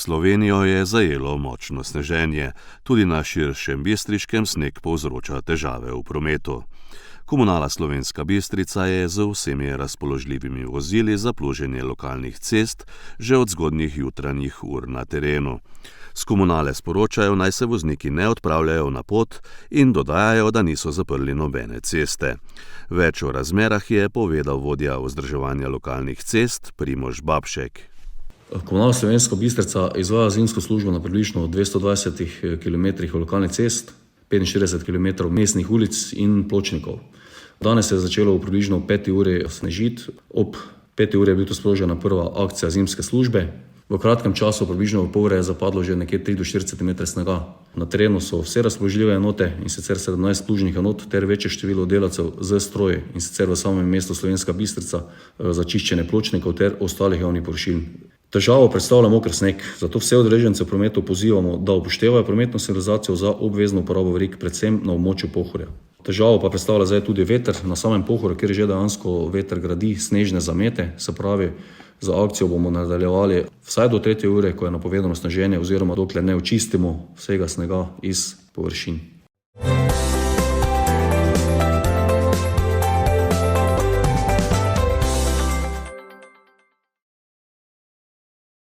Slovenijo je zajelo močno sneženje. Tudi na širšem Bistriškem sneg povzroča težave v prometu. Komunala Slovenska Bistrica je z vsemi razpoložljivimi vozili za pluženje lokalnih cest že od zgodnjih jutranjih ur na terenu. S komunale sporočajo, naj se vozniki ne odpravljajo na pot in dodajajo, da niso zaprli nobene ceste. Več o razmerah je povedal vodja vzdrževanja lokalnih cest Primož Babšek. Komunala Slovenska Bistrica izvaja zimsko službo na približno 220 km lokalnih cest, 45 km mestnih ulic in pločnikov. Danes se je začelo v približno 5 uri snežiti. Ob 5 uri je bila sprožena prva akcija zimske službe. V kratkem času, približno v pol ure, je zapadlo že nekje 3 do 4 cm snega. Na terenu so vse razpoložljive enote, in sicer 17 plužnih enot ter večje število delavcev z stroji, in sicer v samem mestu Slovenska Bistrica za čiščenje pločnikov ter ostalih javnih površin. Težavo predstavlja moker sneg, zato vse udeležence v prometu pozivamo, da upoštevajo prometno signalizacijo za obvezno uporabo verig, predvsem na območju Pohorja. Težavo pa predstavlja zdaj tudi veter na samem Pohorju, kjer že dejansko veter gradi snežne zamete, se pravi, za akcijo bomo nadaljevali vsaj do 3. ure, ko je napovedano sneženje, oziroma dokler ne očistimo vsega snega iz površin.